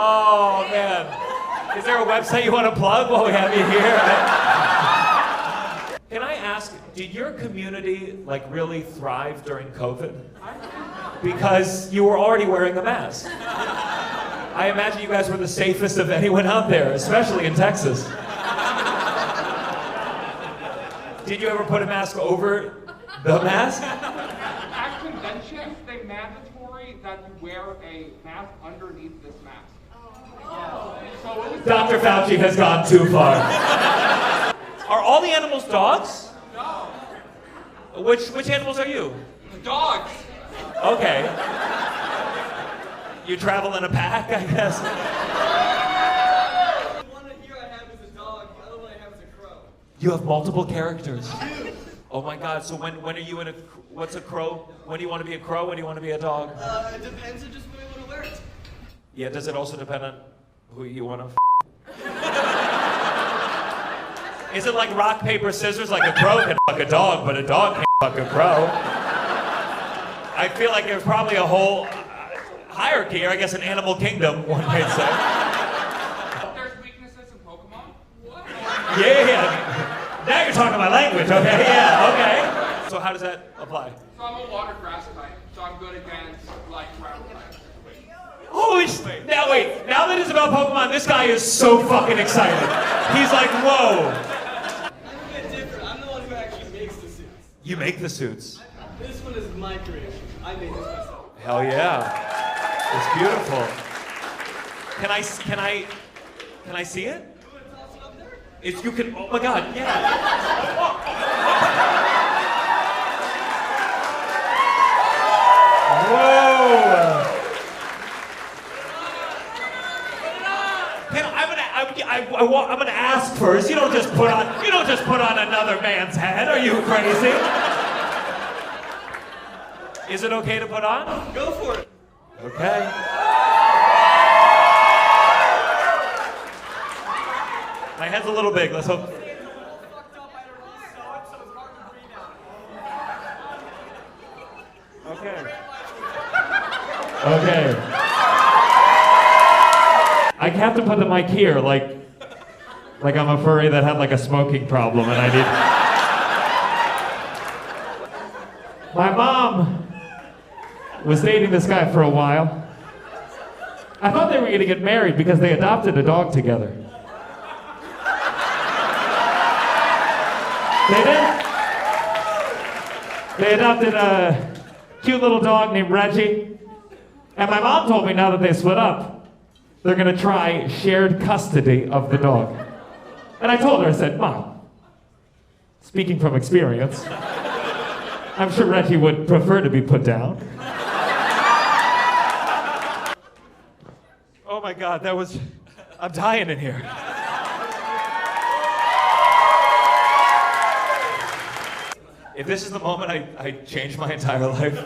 Oh man. Is there a website you want to plug while we have you here? Can I ask, did your community like really thrive during COVID? Because you were already wearing a mask. I imagine you guys were the safest of anyone out there, especially in Texas. Did you ever put a mask over the mask? At conventions, they mandatory that you wear a mask underneath this mask. So it was Dr. Fauci has gone too far. Are all the animals dogs? No. Which animals are you? Dogs. Okay. You travel in a pack, I guess. The one here I have is a dog, the other one I have is a crow. You have multiple characters. Oh my God, so when are you in what's a crow? When do you want to be a crow? When do you want to be a dog? It depends on just when I want to wear it. Yeah, does it also depend on who you want to Is it like rock, paper, scissors? Like a crow can fuck a dog, but a dog can't fuck a crow. I feel like there's probably a whole hierarchy, or I guess an animal kingdom, one might say. There's weaknesses in Pokemon. Yeah. Now you're talking my language, okay? Yeah, okay. So how does that apply? So I'm a water grass type, so I'm good against like ground types. Holy shit. Now wait, now that it's about Pokemon, this guy is so fucking excited. He's like, whoa. I'm a bit different. I'm the one who actually makes the suits. You make the suits. This one is my creation. I made this myself. Hell yeah. It's beautiful. Can I see it? It's you can. Oh my God! Yeah. Whoa! I'm gonna ask first. You don't just put on another man's head. Are you crazy? Is it okay to put on? Go for it. Okay. My head's a little big. Let's hope. Okay. Okay. I have to put the mic here, like I'm a furry that had like a smoking problem, and I did. My mom was dating this guy for a while. I thought they were going to get married because they adopted a dog together. They did? They adopted a cute little dog named Reggie. And my mom told me now that they split up, they're going to try shared custody of the dog. And I told her, I said, Mom, speaking from experience, I'm sure Reggie would prefer to be put down. Oh my God, I'm dying in here. If this is the moment I change my entire life.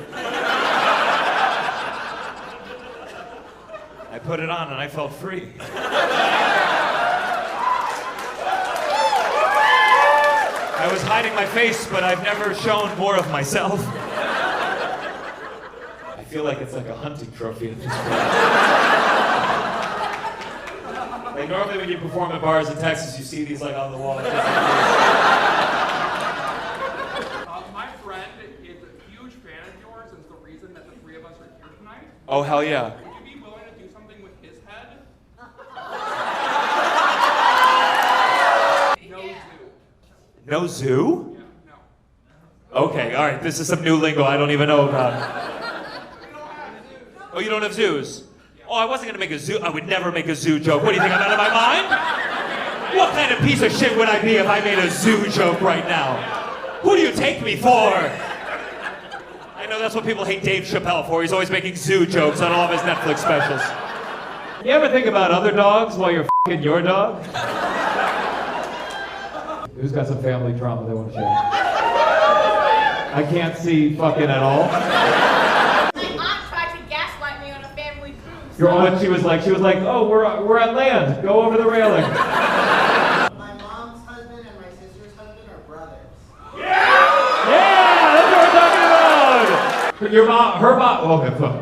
I put it on and I felt free. I was hiding my face, but I've never shown more of myself. I feel like it's like a hunting trophy at this point. Like normally when you perform at bars in Texas, you see these like on the wall. My friend is a huge fan of yours and is the reason that the three of us are here tonight. Oh, hell yeah. Would you be willing to do something with his head? No zoo? Yeah, no. Okay, all right. This is some new lingo I don't even know about. Oh, you don't have zoos? Oh, I wasn't gonna make a zoo. I would never make a zoo joke. What do you think? I'm out of my mind? What kind of piece of shit would I be if I made a zoo joke right now? Who do you take me for? I know that's what people hate Dave Chappelle for. He's always making zoo jokes on all of his Netflix specials. You ever think about other dogs while you're f***ing your dog? Who's got some family drama they want to share? I can't see fucking at all. My aunt tried to gaslight me on a family cruise. Your aunt, she was like, oh, we're on land. Go over the railing. My mom's husband and my sister's husband are brothers. Yeah, that's what we're talking about. Your mom, her mom. Okay, fuck.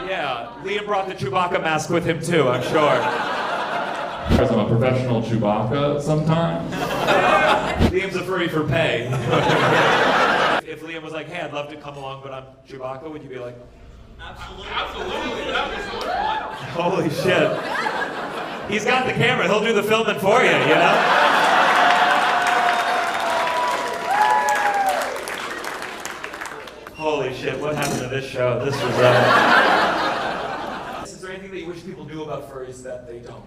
Yeah, Liam brought the Chewbacca mask with him too, I'm sure. Because I'm a professional Chewbacca sometimes. Liam's a furry for pay. If Liam was like, hey, I'd love to come along, but I'm Chewbacca, would you be like? Absolutely. Absolutely. That was so fun. Holy shit. He's got the camera. He'll do the filming for you, you know? Holy shit, what happened to this show? This was, Is there anything that you wish people knew about furries that they don't?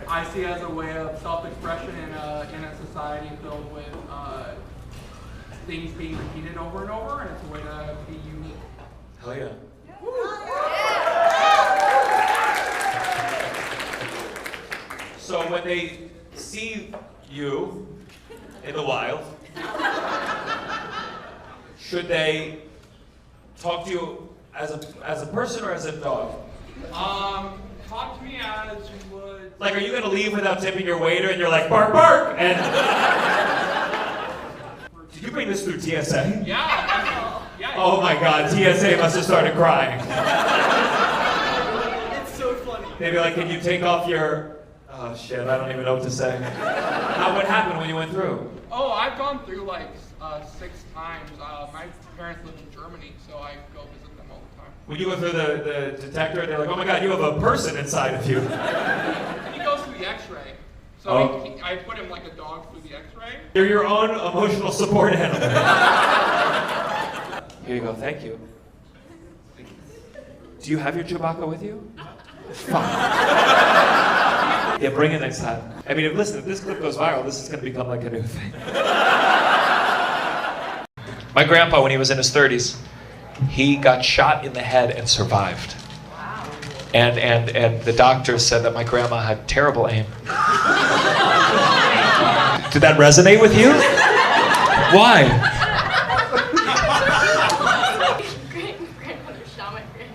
I see it as a way of self-expression in a society filled with things being repeated over and over, and it's a way to be unique. Hell yeah. So when they see you in the wild, should they talk to you as a person or as a dog? Talk to me as you would. Like, are you gonna leave without tipping your waiter and you're like, bark, bark? And did you bring this through TSA? Yeah. Oh my God, TSA must have started crying. It's so funny. They'd be like, can you take off your... Oh shit, I don't even know what to say. What happened when you went through? Oh, I've gone through like 6 times. My parents live in Germany, so I go visit them all the time. When you go through the detector, they're like, oh my God, you have a person inside of you. And he goes through the x-ray. So I put him like a dog through the x-ray. You're your own emotional support animal. Here you go, thank you. Do you have your Chewbacca with you? Fuck. Yeah, bring it next time. I mean, listen, if this clip goes viral, this is going to become like a new thing. My grandpa, when he was in his 30s, he got shot in the head and survived. Wow. And the doctor said that my grandma had terrible aim. Did that resonate with you? Why? Grandmother shot my friend.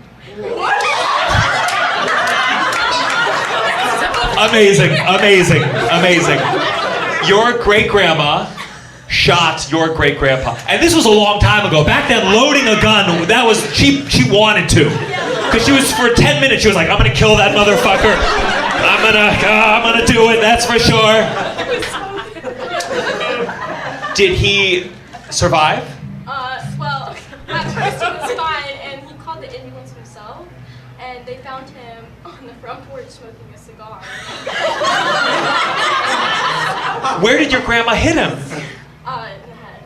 Amazing, amazing, amazing. Your great-grandma shot your great-grandpa. And this was a long time ago. Back then, loading a gun, that was, she wanted to. Because she was, for 10 minutes, she was like, I'm gonna kill that motherfucker. I'm gonna do it, that's for sure. Did he survive? Well, at first he was fine, and he called the ambulance himself, and they found him on the front porch smoking a cigar. Where did your grandma hit him? In the head.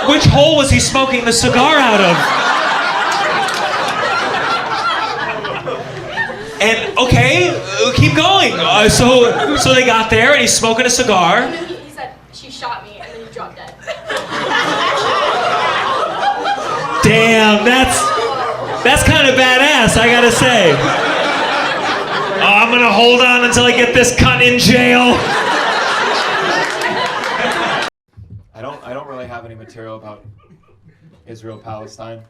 Which hole was he smoking the cigar out of? And, okay, keep going. So they got there, and he's smoking a cigar. And then he said, she shot me, and then he dropped dead. Damn, that's kind of badass, I gotta say. I'm gonna hold on until I get this cunt in jail. I don't really have any material about Israel-Palestine.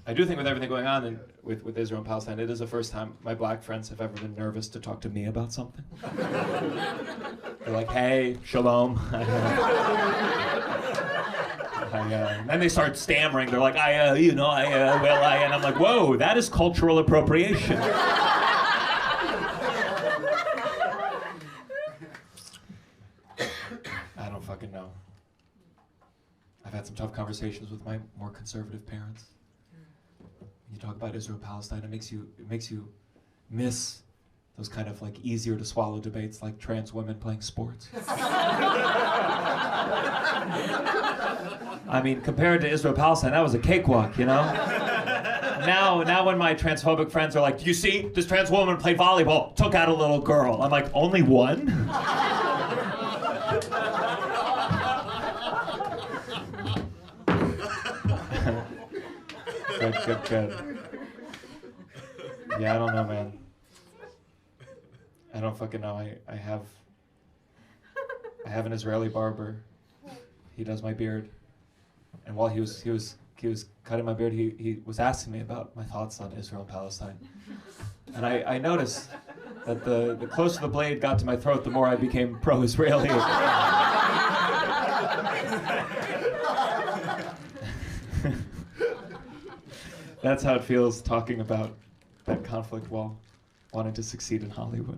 I do think with everything going on with Israel and Palestine, it is the first time my black friends have ever been nervous to talk to me about something. They're like, hey, shalom. And then they start stammering. They're like, and I'm like, whoa, that is cultural appropriation. I don't fucking know. I've had some tough conversations with my more conservative parents. You talk about Israel-Palestine, it makes you miss those kind of like easier to swallow debates like trans women playing sports. I mean, compared to Israel-Palestine, that was a cakewalk, you know? Now when my transphobic friends are like, do you see, this trans woman played volleyball, took out a little girl. I'm like, only one? Good. Yeah, I don't know, man. I don't fucking know. I have an Israeli barber. He does my beard. And while he was cutting my beard, he was asking me about my thoughts on Israel and Palestine. And I noticed that the closer the blade got to my throat, the more I became pro-Israeli. That's how it feels talking about that conflict while wanting to succeed in Hollywood.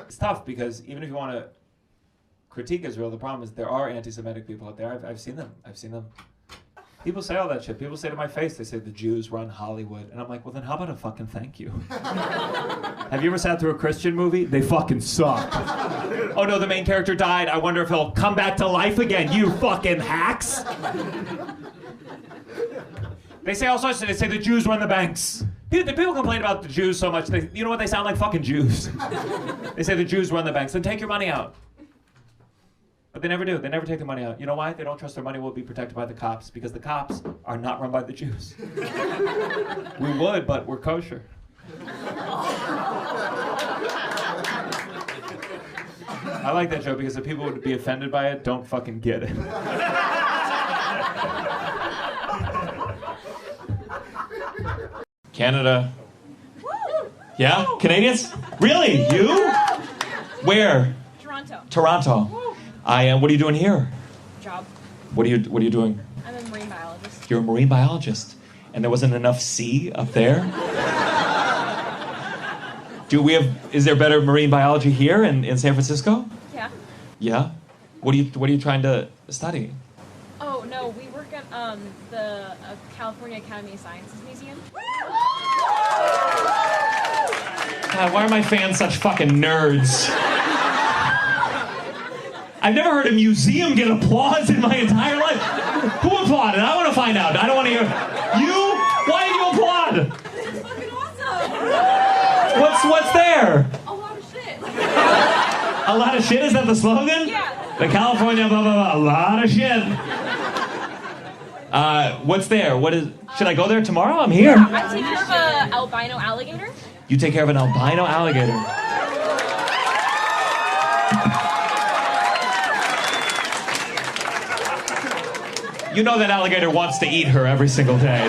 It's tough because even if you want to critique Israel. The problem is there are anti-Semitic people out there. I've seen them. I've seen them. People say all that shit. People say to my face, they say the Jews run Hollywood. And I'm like, well then how about a fucking thank you? Have you ever sat through a Christian movie? They fucking suck. Oh no, the main character died. I wonder if he'll come back to life again, you fucking hacks. They say all sorts of, they say the Jews run the banks. People complain about the Jews so much, you know what, they sound like fucking Jews. They say the Jews run the banks, then take your money out. But they never do. They never take the money out. You know why? They don't trust their money will be protected by the cops, because the cops are not run by the Jews. We would, but we're kosher. I like that joke because if people would be offended by it, don't fucking get it. Canada. Yeah? Canadians? Really? You? Where? Toronto. Toronto. What are you doing here? Job. What are you doing? I'm a marine biologist. You're a marine biologist. And there wasn't enough sea up there? Is there better marine biology here in San Francisco? Yeah. Yeah? What are you trying to study? Oh, no, we work at the California Academy of Sciences Museum. God, why are my fans such fucking nerds? I've never heard a museum get applause in my entire life. Who applauded? I want to find out. I don't want to hear. You? Why did you applaud? It's fucking awesome! What's there? A lot of shit. A lot of shit? Is that the slogan? Yeah. The California blah, blah, blah. A lot of shit. What's there? Should I go there tomorrow? I'm here. I take care of an albino alligator. You take care of an albino alligator. You know that alligator wants to eat her every single day.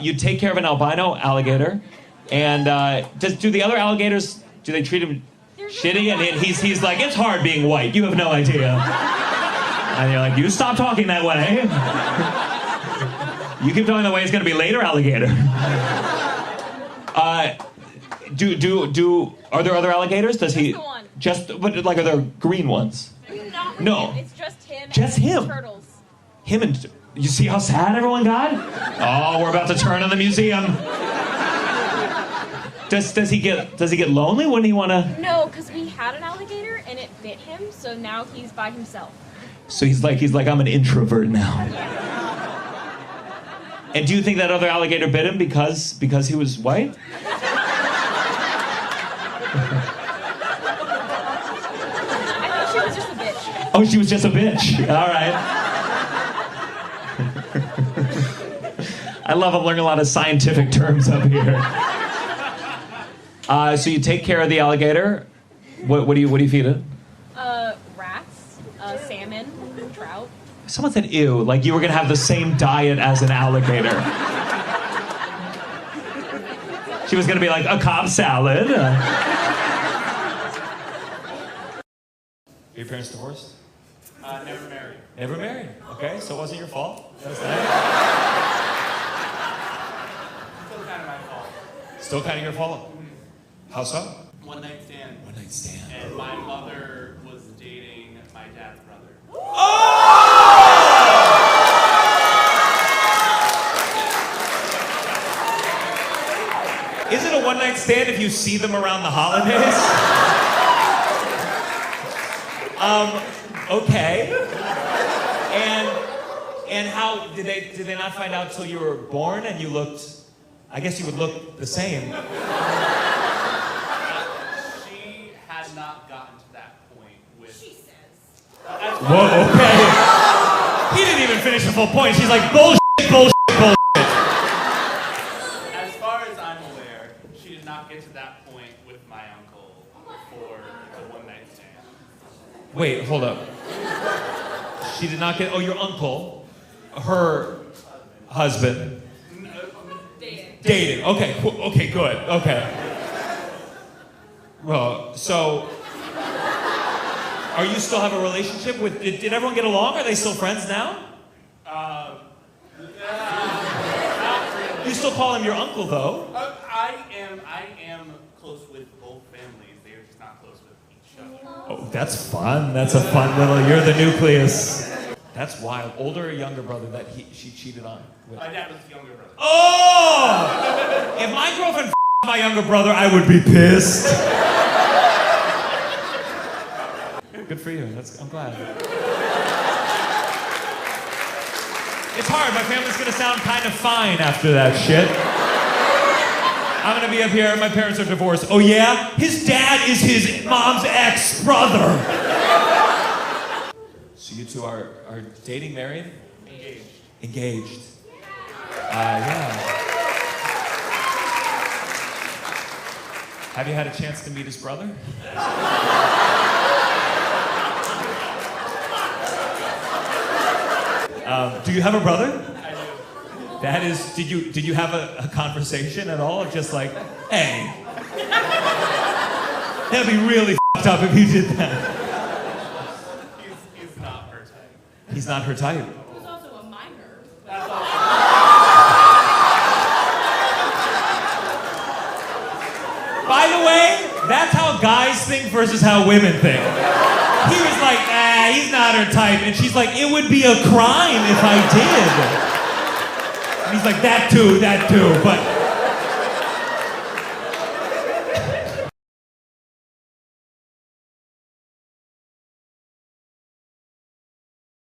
You take care of an albino alligator, and do the other alligators, do they treat him shitty? And he's like, it's hard being white. You have no idea. And you're like, you stop talking that way. You keep talking that way, it's gonna be later, alligator. Are there other alligators? Does he? Just the one. Are there green ones? No. It's just him. Just and him. Turtles. Him and you see how sad everyone got? Oh, we're about to turn on the museum. Does he get lonely? Wouldn't he want to? No, because we had an alligator and it bit him, so now he's by himself. So he's like I'm an introvert now. And do you think that other alligator bit him because he was white? Oh, she was just a bitch. All right. I love I'm learning a lot of scientific terms up here. So you take care of the alligator. What do you feed it? Rats, salmon, trout. Someone said ew, like you were gonna have the same diet as an alligator. She was gonna be like a Cobb salad. Your parents divorced? Never married. Never married. Okay, so it wasn't your fault. That's Still kind of my fault. Still kind of your fault. How so? One night stand. One night stand. And my mother was dating my dad's brother. Is it a one night stand if you see them around the holidays? Okay. And how did they not find out till you were born and you looked? I guess you would look the same. She had not gotten to that point with. She says. Whoa. Okay. He didn't even finish the full point. She's like bullshit, bullshit, bullshit. As far as I'm aware, she did not get to that point with my uncle for the one night stand. Wait, hold up. She did not get. Oh, your uncle, her husband. Dating. Okay. Okay. Good. Okay. Well, so are you still have a relationship with? Did everyone get along? Are they still friends now? Not really. You still call him your uncle, though. I am I am close with both families. They are just not close with each other. Oh, that's fun. That's a fun little, you're the nucleus. That's wild. Older or younger brother that she cheated on with? My dad was the younger brother. Oh! If my girlfriend my younger brother, I would be pissed. Good for you. I'm glad. It's hard. My family's gonna sound kind of fine after that shit. I'm gonna be up here. My parents are divorced. Oh yeah? His dad is his mom's ex-brother. So you two are dating, married? Engaged. Engaged. Yeah. Have you had a chance to meet his brother? Do you have a brother? I do. That is, did you have a conversation at all? Just like, hey. That'd be really f***ed up if you did that. He's not her type. He's not her type. He's also a minor. That's all. By the way, that's how guys think versus how women think. He was like, he's not her type. And she's like, it would be a crime if I did. And he's like, that too, but